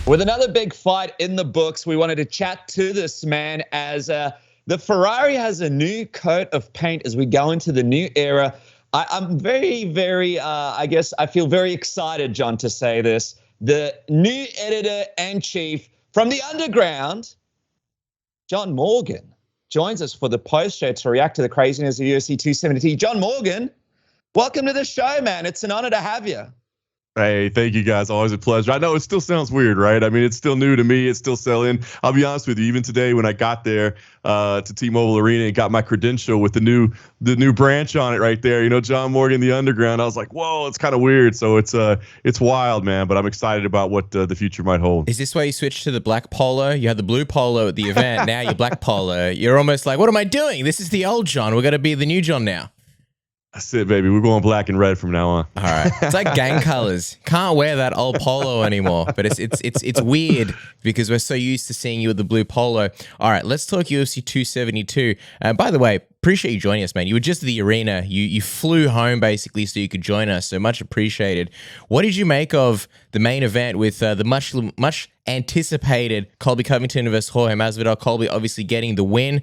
With another big fight in the books, we wanted to chat to this man as the Ferrari has a new coat of paint as we go into the new era. I'm very, I guess I feel very excited, John, to say this. The new editor-in-chief from the underground, John Morgan, joins us for the post-show to react to the craziness of UFC 270. John Morgan, welcome to the show, man. It's an honor to have you. Hey, thank you guys. Always a pleasure. I know it still sounds weird, right? I mean, it's still new to me. It's still selling. I'll be honest with you. Even today, when I got there to T-Mobile Arena and got my credential with the new branch on it right there, you know, John Morgan, the Underground, I was like, whoa, it's kind of weird. So it's wild, man. But I'm excited about what the future might hold. Is this why you switched to the black polo? You had the blue polo at the event. Now you're black polo. You're almost like, what am I doing? This is the old John. We're going to be the new John now. That's it, baby. We're going black and red from now on. All right. It's like gang colors. Can't wear that old polo anymore. But it's weird because we're so used to seeing you with the blue polo. All right, let's talk UFC 272. By the way, appreciate you joining us, man. You were just at the arena. You flew home basically so you could join us. So much appreciated. What did you make of the main event with the much anticipated Colby Covington versus Jorge Masvidal? Colby obviously getting the win.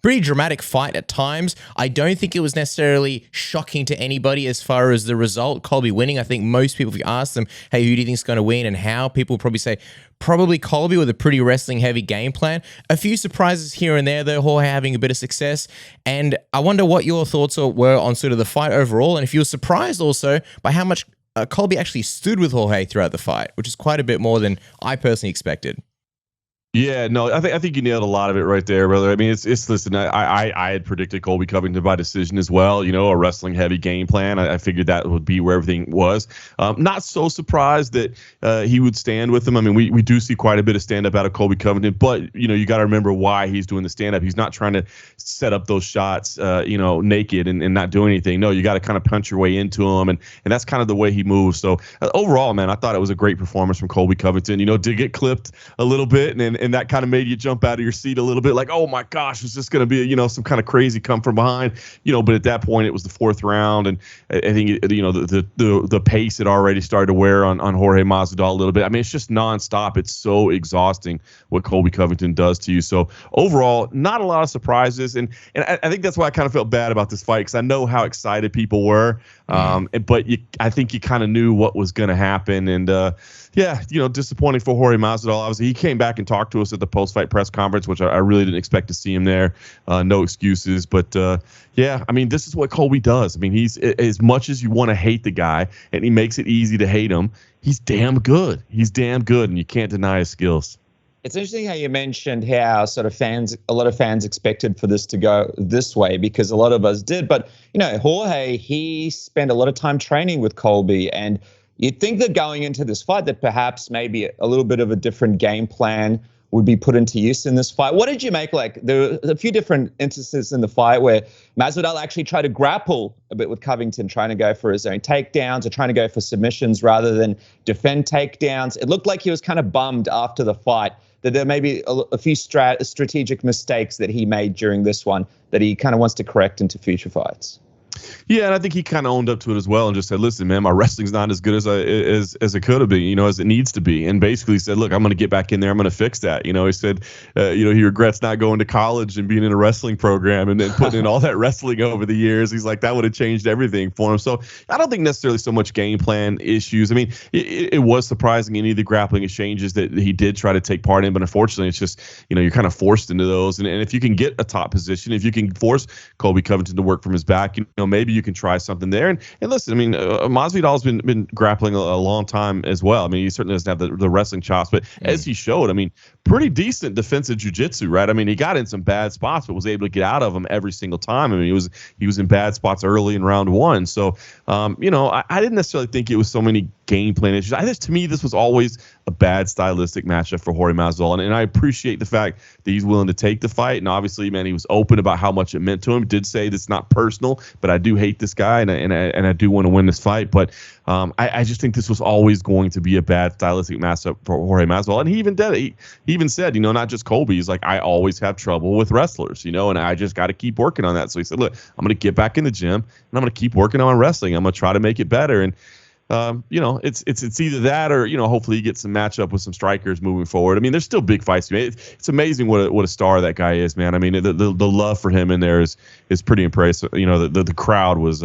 Pretty dramatic fight at times. I don't think it was necessarily shocking to anybody as far as the result. Colby winning. I think most people, if you ask them, hey, who do you think is going to win and how, people will probably say probably Colby with a pretty wrestling heavy game plan. A few surprises here and there though, Jorge having a bit of success. And I wonder what your thoughts were on sort of the fight overall. And if you were surprised also by how much Colby actually stood with Jorge throughout the fight, which is quite a bit more than I personally expected. Yeah, no, I think you nailed a lot of it right there, brother. I mean, it's listen, I had predicted Colby Covington by decision as well. You know, a wrestling heavy game plan. I figured that would be where everything was. Not so surprised that he would stand with him. I mean, we do see quite a bit of stand up out of Colby Covington, but you know, you got to remember why he's doing the stand up. He's not trying to set up those shots, you know, naked and not do anything. No, you got to kind of punch your way into him, and that's kind of the way he moves. So overall, man, I thought it was a great performance from Colby Covington. You know, did get clipped a little bit, and that kind of made you jump out of your seat a little bit, like, oh my gosh, is this going to be, you know, some kind of crazy come from behind, you know? But at that point, it was the fourth round, and I think, you know, the pace had already started to wear on Jorge Masvidal a little bit. I mean, it's just nonstop. It's so exhausting what Colby Covington does to you. So overall, not a lot of surprises, and I think that's why I kind of felt bad about this fight, because I know how excited people were, but I think you kind of knew what was going to happen, and yeah, you know, disappointing for Jorge Masvidal. Obviously, he came back and talked to us at the post-fight press conference, which I really didn't expect to see him there. No excuses, but yeah, I mean, this is what Colby does. I mean, he's, as much as you want to hate the guy, and he makes it easy to hate him, he's damn good. He's damn good, and you can't deny his skills. It's interesting how you mentioned how sort of a lot of fans expected for this to go this way, because a lot of us did. But, you know, Jorge, he spent a lot of time training with Colby, and you'd think that going into this fight that perhaps maybe a little bit of a different game plan would be put into use in this fight. What did you make? Like, there were a few different instances in the fight where Masvidal actually tried to grapple a bit with Covington, trying to go for his own takedowns or trying to go for submissions rather than defend takedowns. It looked like he was kind of bummed after the fight that there may be a few strategic mistakes that he made during this one that he kind of wants to correct into future fights. Yeah, and I think he kind of owned up to it as well and just said, listen, man, my wrestling's not as good as it could have been, you know, as it needs to be. And basically said, look, I'm going to get back in there. I'm going to fix that. You know, he said, you know, he regrets not going to college and being in a wrestling program and then putting in all that wrestling over the years. He's like, that would have changed everything for him. So I don't think necessarily so much game plan issues. I mean, it was surprising any of the grappling exchanges that he did try to take part in, but unfortunately, it's just, you know, you're kind of forced into those. And if you can get a top position, if you can force Colby Covington to work from his back, you know, maybe you can try something there. And listen, I mean, Masvidal's been grappling a long time as well. I mean, he certainly doesn't have the wrestling chops, but as he showed, I mean, pretty decent defensive jiu-jitsu, right? I mean, he got in some bad spots, but was able to get out of them every single time. I mean, he was in bad spots early in round one. So, you know, I didn't necessarily think it was so many game plan issues. To me, this was always a bad stylistic matchup for Jorge Masvidal, and I appreciate the fact that he's willing to take the fight. And obviously, man, he was open about how much it meant to him. Did say it's not personal, but I do hate this guy, and I do want to win this fight. But I just think this was always going to be a bad stylistic matchup for Jorge Masvidal, and he even did it. He even said, you know, not just Colby. He's like, I always have trouble with wrestlers, you know, and I just got to keep working on that. So he said, look, I'm going to get back in the gym, and I'm going to keep working on my wrestling. I'm going to try to make it better. And it's either that or, hopefully he gets some matchup with some strikers moving forward. I mean, there's still big fights. It's amazing what a star that guy is, man. I mean, the love for him in there is pretty impressive. The crowd was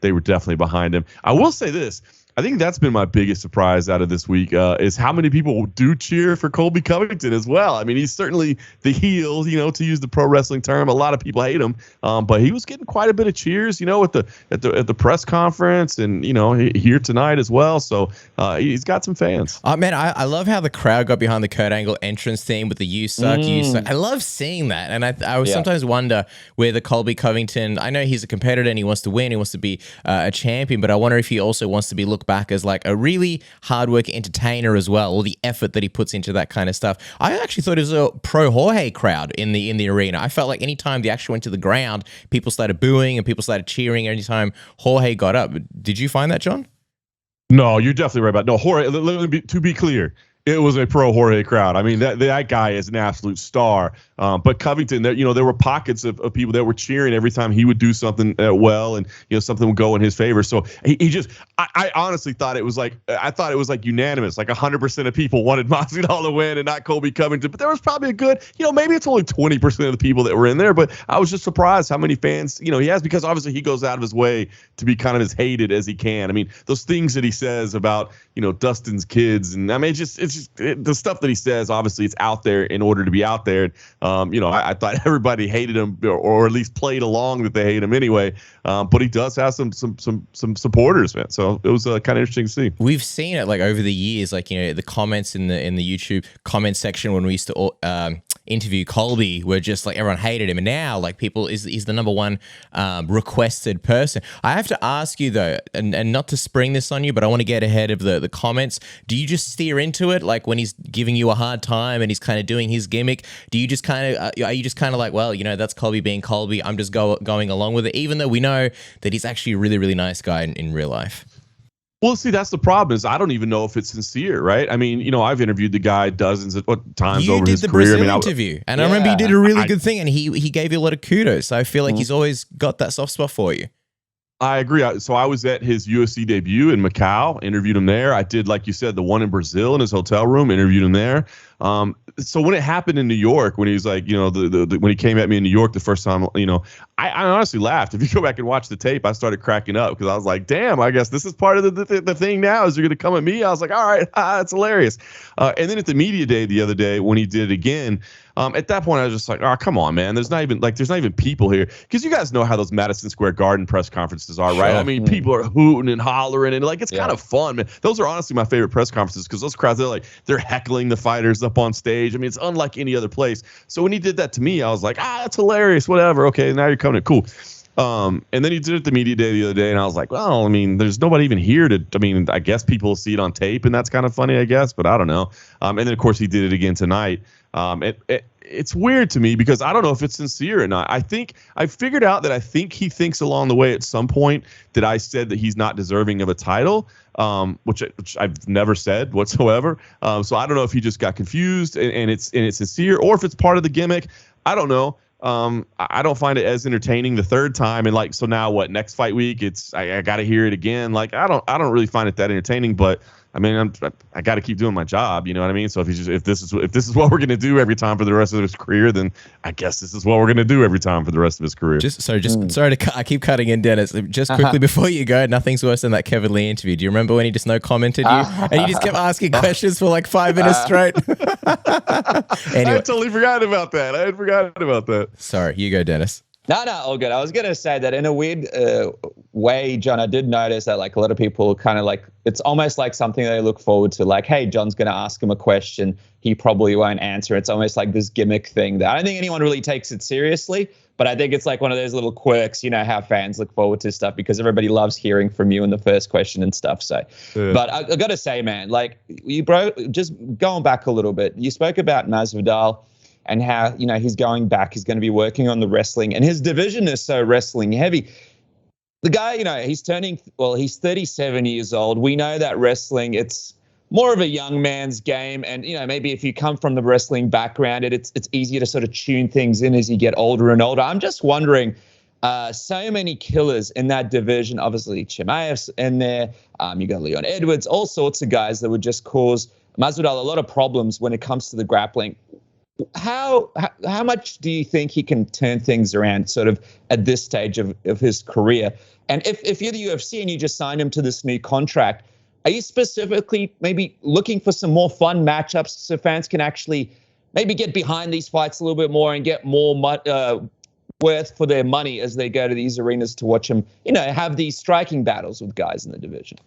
they were definitely behind him. I will say this. I think that's been my biggest surprise out of this week is how many people do cheer for Colby Covington as well. I mean, he's certainly the heel, to use the pro wrestling term. A lot of people hate him, but he was getting quite a bit of cheers, at the press conference and here tonight as well. So he's got some fans. Oh man, I love how the crowd got behind the Kurt Angle entrance theme with the "You suck, you suck." I love seeing that, and I would sometimes wonder whether Colby Covington. I know he's a competitor and he wants to win, he wants to be a champion, but I wonder if he also wants to be looked back as like a really hardworking entertainer as well, or the effort that he puts into that kind of stuff. I actually thought it was a pro Jorge crowd in the arena. I felt like anytime they actually went to the ground, people started booing and people started cheering anytime Jorge got up. Did you find that, John? No, you're definitely right about no Jorge. To be clear, it was a pro Jorge crowd. I mean, that guy is an absolute star. But Covington, there were pockets of people that were cheering every time he would do something well, and something would go in his favor. So he just, I honestly thought it was like unanimous, like 100% of people wanted Masvidal to win and not Colby Covington. But there was probably a good, maybe it's only 20% of the people that were in there. But I was just surprised how many fans he has, because obviously he goes out of his way to be kind of as hated as he can. I mean, those things that he says about Dustin's kids, and I mean, the stuff that he says, obviously it's out there in order to be out there. I thought everybody hated him, or at least played along that they hate him anyway. But he does have some supporters, man. So it was kind of interesting to see. We've seen it like over the years, like the comments in the YouTube comment section when we used to interview Colby were just like everyone hated him, and now like people is the number one requested person. I have to ask you though, and not to spring this on you, but I want to get ahead of the comments. Do you just steer into it, like when he's giving you a hard time and he's kind of doing his gimmick? Do you just kind of are you just kind of like, well, that's Colby being Colby, I'm just going along with it, even though we know that he's actually a really, really nice guy in real life? Well, see, that's the problem, is I don't even know if it's sincere, right? I mean, I've interviewed the guy dozens of times over his career. You did the Brazil interview, and I remember you did a really good thing, and he gave you a lot of kudos. So I feel like he's always got that soft spot for you. I agree. So I was at his UFC debut in Macau, interviewed him there. I did, like you said, the one in Brazil in his hotel room, interviewed him there. So when it happened in New York, when he was like, when he came at me in New York the first time, I honestly laughed. If you go back and watch the tape, I started cracking up because I was like, damn, I guess this is part of the thing now, is you're going to come at me. I was like, all right, that's hilarious. And then at the media day the other day, when he did it again, at that point, I was just like, oh, come on, man. There's not even people here. Because you guys know how those Madison Square Garden press conferences are, right? Sure. I mean, people are hooting and hollering, and like, it's kind of fun, man. Those are honestly my favorite press conferences, because those crowds, they're heckling the fighters up on stage. I mean, it's unlike any other place. So when he did that to me, I was like, that's hilarious, whatever. Okay, now you're coming in. Cool. And then he did it at the media day the other day, and I was like, well, I mean, there's nobody even here I guess people see it on tape, and that's kind of funny, I guess, but I don't know. And then, of course, he did it again tonight. It's weird to me, because I don't know if it's sincere or not. I figured out that I think he thinks along the way at some point that I said that he's not deserving of a title, which I've never said whatsoever. So I don't know if he just got confused and it's sincere, or if it's part of the gimmick. I don't know. I don't find it as entertaining the third time, and so now what? Next fight week, I got to hear it again. Like I don't really find it that entertaining, but I mean, I got to keep doing my job. You know what I mean? So if this is what we're gonna do every time for the rest of his career, then I guess this is what we're gonna do every time for the rest of his career. Sorry to I keep cutting in, Dennis. Just quickly before you go, nothing's worse than that Kevin Lee interview. Do you remember when he just no commented you and you just kept asking questions for like 5 minutes straight? Anyway. I totally forgot about that. I had forgotten about that. Sorry, you go, Dennis. No, all good. I was going to say that in a weird way, John, I did notice that like a lot of people kind of like, it's almost like something they look forward to, like, hey, John's going to ask him a question. He probably won't answer. It's almost like this gimmick thing that I don't think anyone really takes it seriously, but I think it's like one of those little quirks, how fans look forward to stuff because everybody loves hearing from you in the first question and stuff. So, But I got to say, man, like just going back a little bit, you spoke about Masvidal and how, he's going back, he's going to be working on the wrestling, and his division is so wrestling heavy. The guy, he's 37 years old. We know that wrestling, it's more of a young man's game. And, maybe if you come from the wrestling background, it's easier to sort of tune things in as you get older and older. I'm just wondering, So many killers in that division. Obviously, Chimaev's in there. You got Leon Edwards, all sorts of guys that would just cause Masvidal a lot of problems when it comes to the grappling. How much do you think he can turn things around sort of at this stage of his career? And if you're the UFC and you just signed him to this new contract, are you specifically maybe looking for some more fun matchups so fans can actually maybe get behind these fights a little bit more and get more worth for their money as they go to these arenas to watch them, have these striking battles with guys in the division?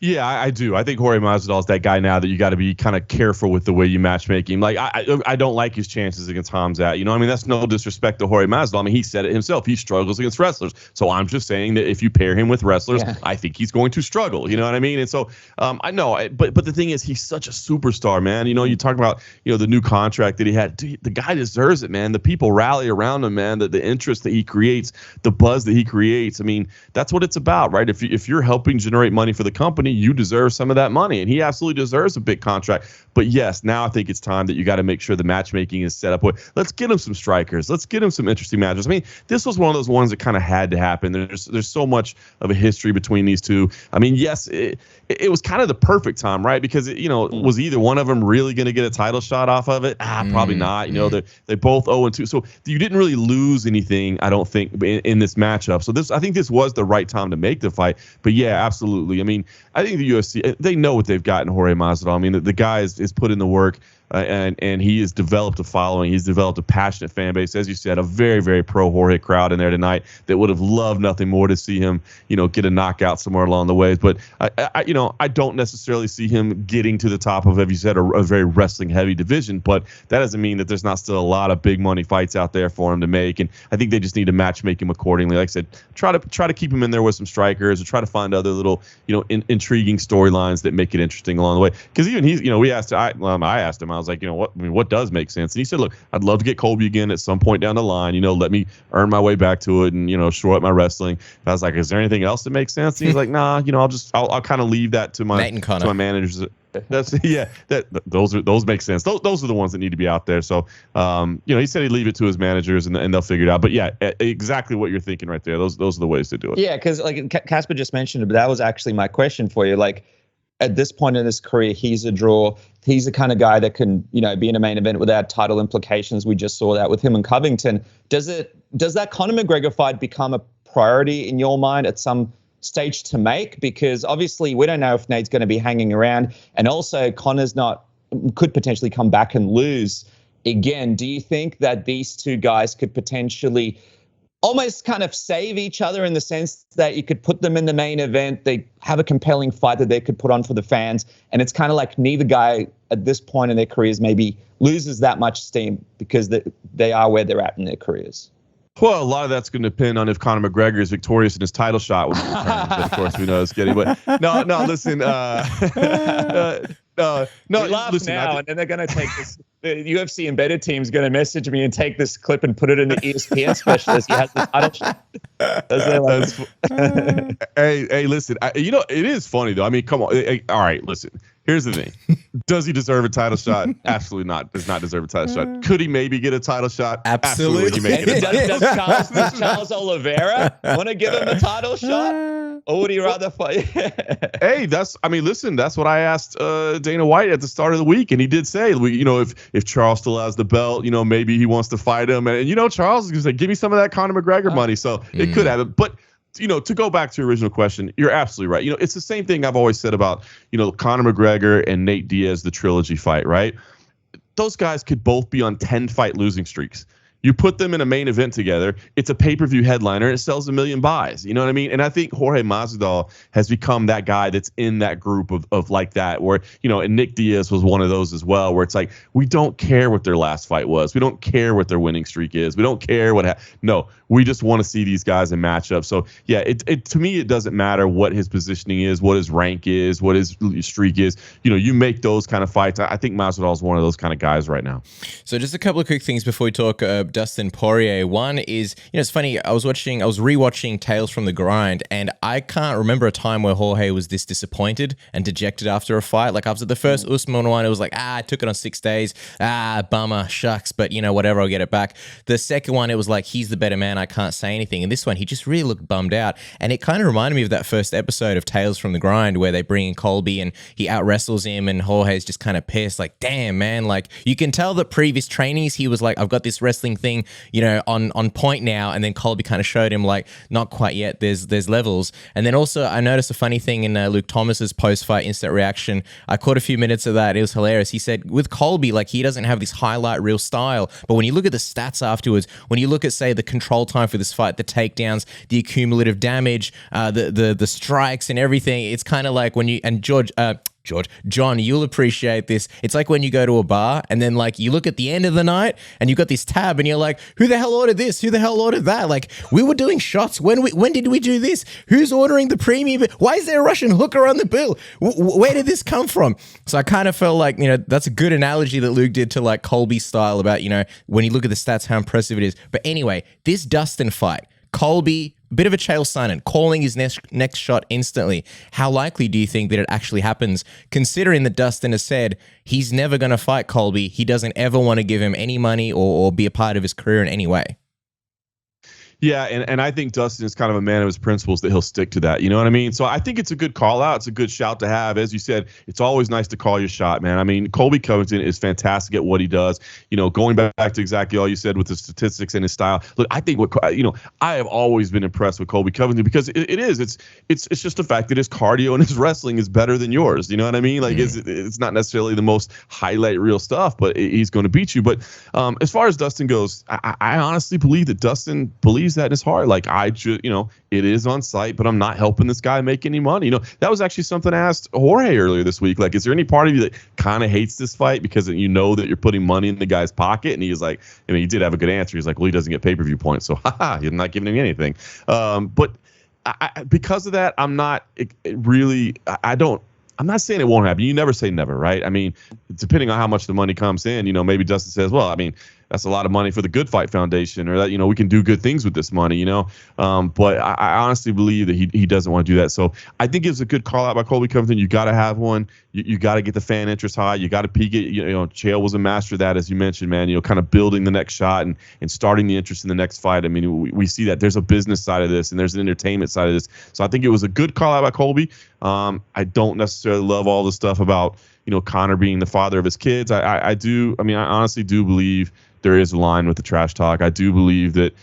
Yeah, I do. I think Jorge Masvidal is that guy now that you got to be kind of careful with the way you matchmake him. Like, I don't like his chances against Khamzat. That's no disrespect to Jorge Masvidal. I mean, he said it himself. He struggles against wrestlers. So I'm just saying that if you pair him with wrestlers, I think he's going to struggle. You know what I mean? And so I know, but the thing is, he's such a superstar, man. You talk about, the new contract that he had. Dude, the guy deserves it, man. The people rally around him, man. The interest that he creates, the buzz that he creates. I mean, that's what it's about, right? If you're helping generate money for the company, you deserve some of that money, and he absolutely deserves a big contract. But yes, now I think it's time that you got to make sure the matchmaking is set up with, let's get him some strikers, let's get him some interesting matches. I mean, this was one of those ones that kind of had to happen. There's so much of a history between these two. I mean, yes, it was kind of the perfect time, right? Because was either one of them really going to get a title shot off of it? Probably not. They both 0-2, so you didn't really lose anything, I don't think, in this matchup. So I think this was the right time to make the fight. But yeah, absolutely. I mean, I think the UFC, they know what they've got in Jorge Masvidal. I mean, the guy is put in the work, and he has developed a following. He's developed a passionate fan base. As you said, a very, very pro Jorge crowd in there tonight that would have loved nothing more to see him, get a knockout somewhere along the way. But I don't necessarily see him getting to the top of, as you said, a very wrestling heavy division. But that doesn't mean that there's not still a lot of big money fights out there for him to make. And I think they just need to match make him accordingly. Like I said, try to keep him in there with some strikers, or try to find other little, intriguing storylines that make it interesting along the way. Because even he's, I asked him, I was like, what does make sense? And he said, look, I'd love to get Colby again at some point down the line, let me earn my way back to it and, shore up my wrestling. And I was like, is there anything else that makes sense? And he's like, nah, I'll kind of leave that to my managers. Those make sense. Those are the ones that need to be out there. So, he said he'd leave it to his managers and they'll figure it out. But yeah, exactly what you're thinking right there. Those are the ways to do it. Yeah, because like Casper just mentioned it, but that was actually my question for you. Like, at this point in his career, he's a draw. He's the kind of guy that can, be in a main event without title implications. We just saw that with him and Covington. Does that Conor McGregor fight become a priority in your mind at some stage to make? Because obviously we don't know if Nate's going to be hanging around, and also Conor's could potentially come back and lose again. Do you think that these two guys could potentially almost kind of save each other in the sense that you could put them in the main event, they have a compelling fight that they could put on for the fans, and it's kind of like neither guy at this point in their careers maybe loses that much steam because they are where they're at in their careers? Well, a lot of that's going to depend on if Conor McGregor is victorious in his title shot, which of course we know is getting. But no, listen. No, listen, now, and then they're going to take this. The UFC embedded team is going to message me and take this clip and put it in the ESPN special as he has the title shot. Hey, listen. It is funny though. I mean, come on. All right, listen. Here's the thing. Does he deserve a title shot? Absolutely not. Does not deserve a title shot. Could he maybe get a title shot? Absolutely. Does Charles Oliveira want to give him a title shot? Or would he rather fight? Hey, that's what I asked Dana White at the start of the week. And he did say, if Charles still has the belt, maybe he wants to fight him. And, Charles is going to say, give me some of that Conor McGregor money. So it could happen. But to go back to your original question, you're absolutely right. It's the same thing I've always said about, Conor McGregor and Nate Diaz, the trilogy fight, right? Those guys could both be on 10-fight losing streaks. You put them in a main event together, it's a pay-per-view headliner, and it sells 1 million buys. You know what I mean? And I think Jorge Masvidal has become that guy that's in that group of like that, where, and Nick Diaz was one of those as well, where it's like, we don't care what their last fight was. We don't care what their winning streak is. We don't care what no, we just want to see these guys in matchups. So yeah, it to me, it doesn't matter what his positioning is, what his rank is, what his streak is. You make those kind of fights. I think Masvidal is one of those kind of guys right now. So just a couple of quick things before we talk Dustin Poirier. One is, it's funny. I was rewatching Tales from the Grind, and I can't remember a time where Jorge was this disappointed and dejected after a fight. Like after the first Usman one, it was like, I took it on 6 days. Bummer, shucks, but whatever, I'll get it back. The second one, it was like, he's the better man, I can't say anything. And this one, he just really looked bummed out. And it kind of reminded me of that first episode of Tales from the Grind where they bring in Colby and he out wrestles him, and Jorge's just kind of pissed, like, damn, man. Like, you can tell that previous trainings, he was like, I've got this wrestling thing, on point now. And then Colby kind of showed him, like, not quite yet. There's levels. And then also, I noticed a funny thing in Luke Thomas's post-fight instant reaction. I caught a few minutes of that. It was hilarious. He said with Colby, like, he doesn't have this highlight reel style, but when you look at the stats afterwards, when you look at, say, the control time for this fight, the takedowns, the accumulative damage, the strikes and everything, it's kind of like when you, and John, you'll appreciate this. It's like when you go to a bar and then, like, you look at the end of the night and you've got this tab and you're like, who the hell ordered this? Who the hell ordered that? Like, we were doing shots. When did we do this? Who's ordering the premium? Why is there a Russian hooker on the bill? Where did this come from? So I kind of felt like, that's a good analogy that Luke did to, like, Colby style about, when you look at the stats, how impressive it is. But anyway, this Dustin fight, Colby, bit of a Chael Sonnen, calling his next shot instantly. How likely do you think that it actually happens, considering that Dustin has said he's never going to fight Colby? He doesn't ever want to give him any money or be a part of his career in any way. Yeah, and I think Dustin is kind of a man of his principles, that he'll stick to that. You know what I mean? So I think it's a good call out. It's a good shout to have. As you said, it's always nice to call your shot, man. I mean, Colby Covington is fantastic at what he does. Going back to exactly all you said with the statistics and his style. Look, I think I have always been impressed with Colby Covington because it's just the fact that his cardio and his wrestling is better than yours. You know what I mean? Like it's not necessarily the most highlight reel stuff, but he's going to beat you. But as far as Dustin goes, I honestly believe that Dustin believes that in his heart. Like, it is on site, but I'm not helping this guy make any money. That was actually something I asked Jorge earlier this week. Like, is there any part of you that kind of hates this fight because that you're putting money in the guy's pocket? And he was like, he did have a good answer. He's like, well, he doesn't get pay-per-view points, so you're not giving him anything. But because of that, I'm not really. I'm not saying it won't happen. You never say never, right? I mean, depending on how much the money comes in, maybe Dustin says, well, I mean, that's a lot of money for the Good Fight Foundation, or that, we can do good things with this money, But I honestly believe that he doesn't want to do that. So I think it's a good call out by Colby Covington. You got to have one. You got to get the fan interest high. You got to peak it. Chael was a master of that, as you mentioned, man. Kind of building the next shot and starting the interest in the next fight. I mean, we see that there's a business side of this and there's an entertainment side of this. So I think it was a good call out by Colby. I don't necessarily love all the stuff about, Conor being the father of his kids. I honestly do believe there is a line with the trash talk. I do believe that,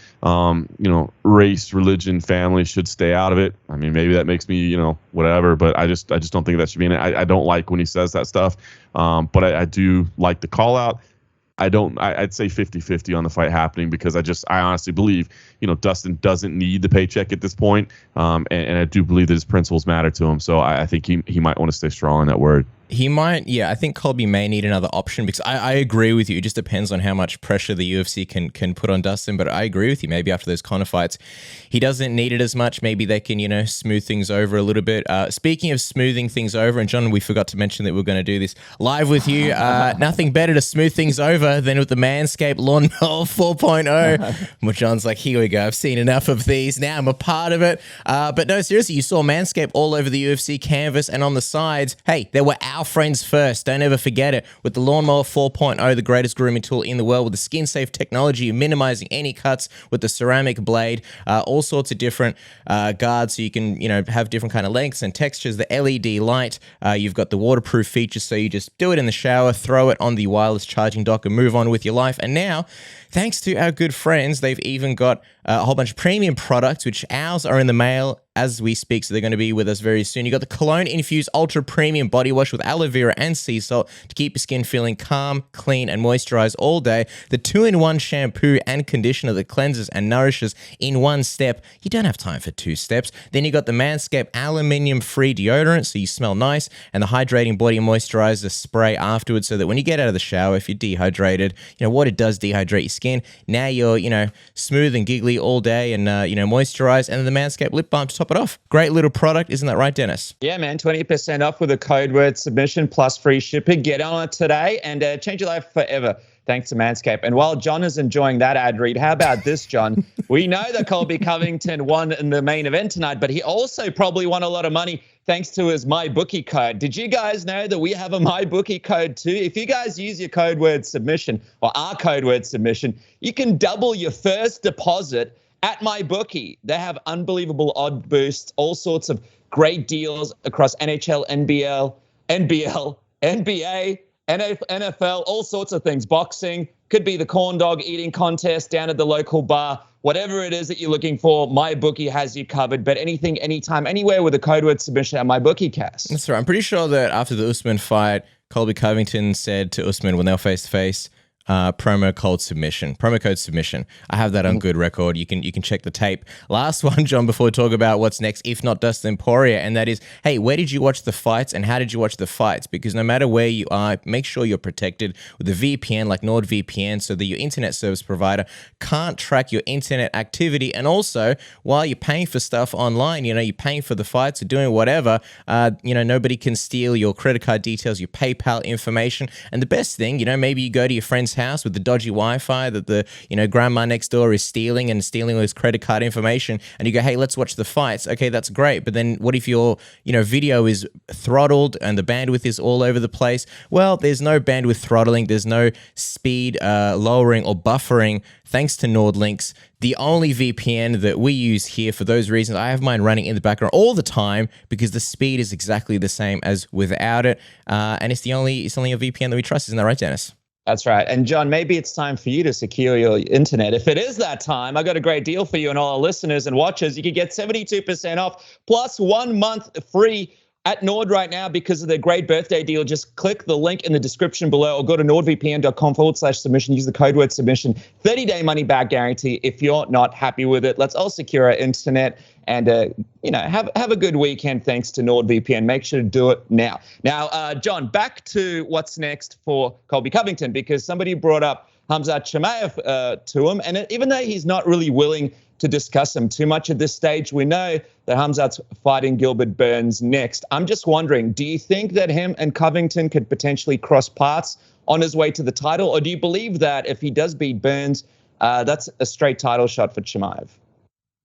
race, religion, family should stay out of it. I mean, maybe that makes me, whatever, but I just don't think that should be in it. I don't like when he says that stuff. But I do like the call out. I'd say 50-50 on the fight happening because I honestly believe, Dustin doesn't need the paycheck at this point. And I do believe that his principles matter to him. So I think he might want to stay strong on that word. He might, yeah. I think Colby may need another option because I agree with you. It just depends on how much pressure the UFC can put on Dustin. But I agree with you. Maybe after those Conor fights, he doesn't need it as much. Maybe they can, smooth things over a little bit. Speaking of smoothing things over, and John, we forgot to mention that we're going to do this live with you. Nothing better to smooth things over than with the Manscaped Lawnmower 4.0. Well, John's like, here we go. I've seen enough of these. Now I'm a part of it. But no, seriously, you saw Manscaped all over the UFC canvas and on the sides. Hey, there were our friends first. Don't ever forget it. With the Lawnmower 4.0, the greatest grooming tool in the world, with the skin-safe technology, minimizing any cuts with the ceramic blade, all sorts of different guards so you can, have different kind of lengths and textures. The LED light, you've got the waterproof features, so you just do it in the shower, throw it on the wireless charging dock, and move on with your life. And now, thanks to our good friends, they've even got a whole bunch of premium products, which ours are in the mail as we speak, so they're going to be with us very soon. You got the Cologne Infused Ultra Premium Body Wash with aloe vera and sea salt to keep your skin feeling calm, clean, and moisturized all day. The 2-in-1 shampoo and conditioner that cleanses and nourishes in one step. You don't have time for 2 steps. Then you got the Manscaped aluminium-free deodorant, so you smell nice, and the hydrating body moisturizer spray afterwards, so that when you get out of the shower, if you're dehydrated, what it does dehydrate your skin. Now you're, smooth and giggly all day and, moisturized. And then the Manscaped lip balm to top it off. Great little product. Isn't that right, Dennis? Yeah, man. 20% off with a code word submission plus free shipping. Get on it today and change your life forever. thanks to Manscaped. And while John is enjoying that ad read, how about this, John? We know that Colby Covington won in the main event tonight, but he also probably won a lot of money thanks to his MyBookie code. Did you guys know that we have a MyBookie code too? If you guys use your code word submission or our code word submission, you can double your first deposit at MyBookie. They have unbelievable odd boosts, all sorts of great deals across NHL, NBL, NBA, NFL, all sorts of things. Boxing, could be the corn dog eating contest down at the local bar. Whatever it is that you're looking for, MyBookie has you covered. Bet anything, anytime, anywhere with a code word submission at MyBookieCast. That's right. I'm pretty sure that after the Usman fight, Colby Covington said to Usman when they were face to face, promo code submission. I have that on good record. You can check the tape. Last one, John, before we talk about what's next, if not Dustin Poirier, and that is, hey, where did you watch the fights and how did you watch the fights? Because no matter where you are, make sure you're protected with a VPN like NordVPN so that your internet service provider can't track your internet activity. And also, while you're paying for stuff online, you're paying for the fights or doing whatever, nobody can steal your credit card details, your PayPal information. And the best thing, maybe you go to your friend's house with the dodgy Wi-Fi that the grandma next door is stealing all his credit card information, and you go, hey, let's watch the fights. Okay, that's great, but then what if your video is throttled and the bandwidth is all over the place? Well, there's no bandwidth throttling, there's no speed lowering or buffering thanks to NordLynx, the only VPN that we use here. For those reasons, I have mine running in the background all the time because the speed is exactly the same as without it, and it's only a VPN that we trust. Isn't that right, Dennis? That's right. And John, maybe it's time for you to secure your internet. If it is that time, I got a great deal for you and all our listeners and watchers. You can get 72% off plus 1 month free at Nord right now because of their great birthday deal. Just click the link in the description below or go to nordvpn.com/submission. Use the code word submission. 30-day money back guarantee if you're not happy with it. Let's all secure our internet and have a good weekend thanks to NordVPN. Make sure to do it now. Now, John, back to what's next for Colby Covington, because somebody brought up Khamzat Chimaev to him, and even though he's not really willing to discuss him too much at this stage, we know that Khamzat's fighting Gilbert Burns next. I'm just wondering, do you think that him and Covington could potentially cross paths on his way to the title, or do you believe that if he does beat Burns, that's a straight title shot for Chimaev?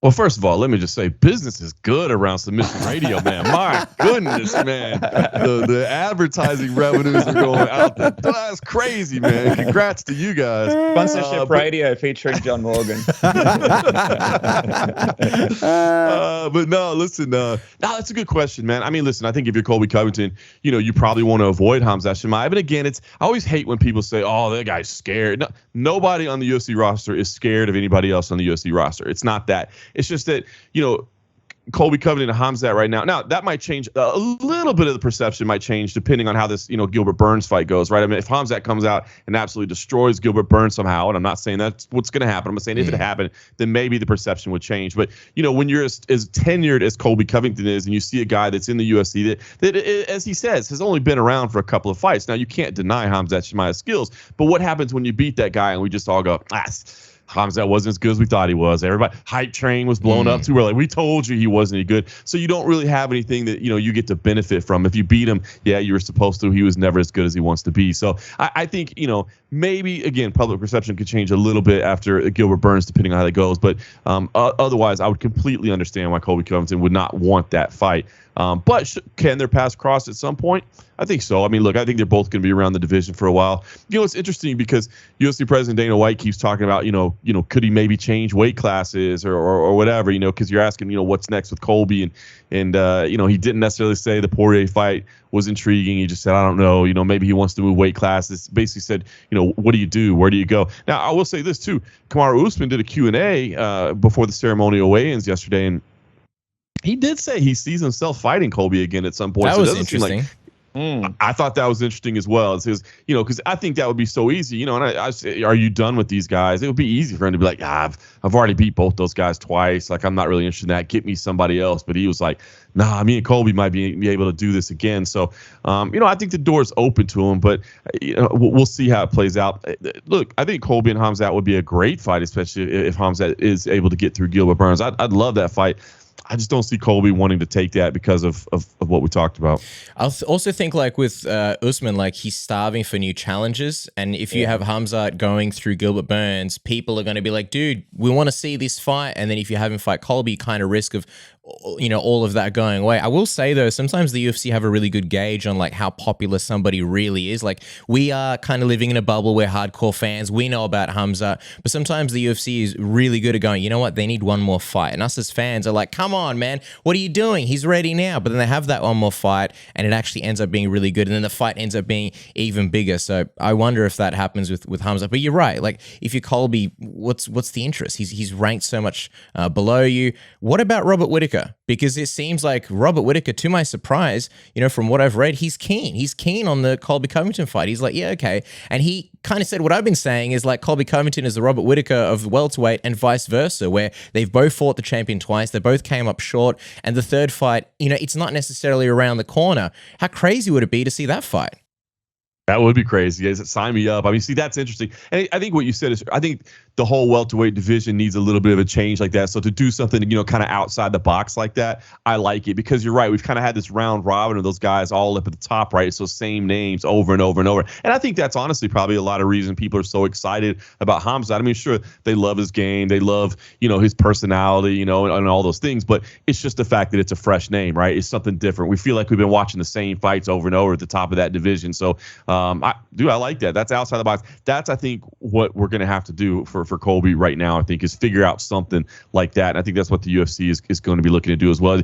Well, first of all, let me just say business is good around Submission Radio, man. My goodness, man. The advertising revenues are going out there. That's crazy, man. Congrats to you guys. Sponsorship radio featuring John Morgan. But no, listen, that's a good question, man. I mean, listen, I think if you're Colby Covington, you probably want to avoid Khamzat Chimaev. But again, I always hate when people say, oh, that guy's scared. No, nobody on the UFC roster is scared of anybody else on the UFC roster. It's not that. It's just that, Colby Covington and Khamzat right now. Now, that might change. A little bit of the perception might change depending on how this, Gilbert Burns fight goes, right? I mean, if Khamzat comes out and absolutely destroys Gilbert Burns somehow, and I'm not saying that's what's going to happen. I'm saying if it happened, then maybe the perception would change. But, when you're as tenured as Colby Covington is and you see a guy that's in the UFC that, as he says, has only been around for a couple of fights. Now, you can't deny Khamzat Chimaev's skills, but what happens when you beat that guy and we just all go, Khamzat wasn't as good as we thought he was. Everybody, hype train was blown up too early. We told you he wasn't any good. So you don't really have anything that, you get to benefit from. If you beat him, yeah, you were supposed to. He was never as good as he wants to be. So I think, maybe, again, public perception could change a little bit after Gilbert Burns, depending on how that goes. But otherwise, I would completely understand why Colby Covington would not want that fight. But can their paths cross at some point? I think so. I mean, look, I think they're both going to be around the division for a while. It's interesting because UFC President Dana White keeps talking about, could he maybe change weight classes or whatever, because you're asking, what's next with Colby. And he didn't necessarily say the Poirier fight was intriguing. He just said, I don't know, maybe he wants to move weight classes. Basically said, what do you do? Where do you go? Now, I will say this, too. Kamaru Usman did a Q&A before the ceremonial weigh-ins yesterday, and he did say he sees himself fighting Colby again at some point. That was interesting. I thought that was interesting as well. Because I think that would be so easy, and I say, are you done with these guys? It would be easy for him to be like, I've already beat both those guys twice. Like, I'm not really interested in that. Get me somebody else. But he was like, nah, me and Colby might be able to do this again. So, I think the door's open to him, but we'll see how it plays out. Look, I think Colby and Khamzat would be a great fight, especially if Khamzat is able to get through Gilbert Burns. I'd love that fight. I just don't see Colby wanting to take that because of what we talked about. I also think like with Usman, like he's starving for new challenges. And if you have Khamzat going through Gilbert Burns, people are going to be like, dude, we want to see this fight. And then if you have him fight Colby, kind of risk of, you know, all of that going away. I will say though, sometimes the UFC have a really good gauge on like how popular somebody really is. Like we are kind of living in a bubble. We're hardcore fans. We know about Khamzat, but sometimes the UFC is really good at going, you know what? They need one more fight. And us as fans are like, come on, man, what are you doing? He's ready now. But then they have that one more fight and it actually ends up being really good. And then the fight ends up being even bigger. So I wonder if that happens with Khamzat. But you're right. Like if you're Colby, what's the interest? He's ranked so much below you. What about Robert Whittaker? Because it seems like Robert Whittaker, to my surprise, you know, from what I've read, he's keen. He's keen on the Colby Covington fight. He's like, yeah, okay. And he kind of said what I've been saying is like Colby Covington is the Robert Whittaker of welterweight and vice versa, where they've both fought the champion twice. They both came up short. And the third fight, you know, it's not necessarily around the corner. How crazy would it be to see that fight? That would be crazy. Sign me up. I mean, see, that's interesting. And I think what you said is, I think the whole welterweight division needs a little bit of a change like that. So to do something, you know, kind of outside the box like that, I like it because you're right. We've kind of had this round robin of those guys all up at the top, right? So same names over and over and over. And I think that's honestly probably a lot of reason people are so excited about Khamzat. I mean, sure, they love his game. They love, you know, his personality, you know, and all those things. But it's just the fact that it's a fresh name, right? It's something different. We feel like we've been watching the same fights over and over at the top of that division. So, I like that. That's outside the box. That's, I think, what we're going to have to do for Colby right now, I think, is figure out something like that. And I think that's what the UFC is going to be looking to do as well.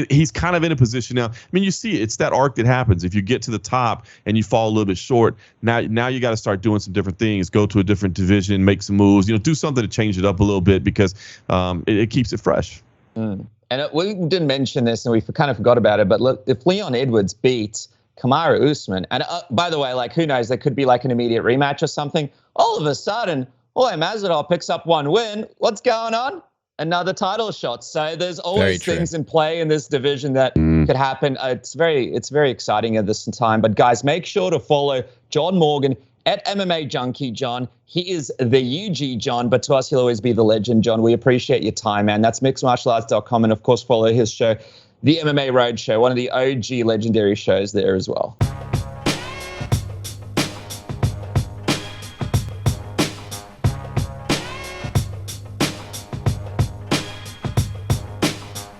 He's kind of in a position now. I mean, you see, it's that arc that happens. If you get to the top and you fall a little bit short, now you got to start doing some different things, go to a different division, make some moves, you know, do something to change it up a little bit because it keeps it fresh. And we didn't mention this and we kind of forgot about it, but look, if Leon Edwards beats Kamaru Usman, and by the way, like who knows, there could be like an immediate rematch or something. All of a sudden, Jorge Masvidal picks up one win. What's going on? Another title shot. So there's always things in play in this division that could happen. It's very exciting at this time. But guys, make sure to follow John Morgan at MMA Junkie John. He is the UG John, but to us, he'll always be the legend, John. We appreciate your time, man. That's mixedmartialarts.com. And of course, follow his show, The MMA Roadshow, one of the OG legendary shows there as well.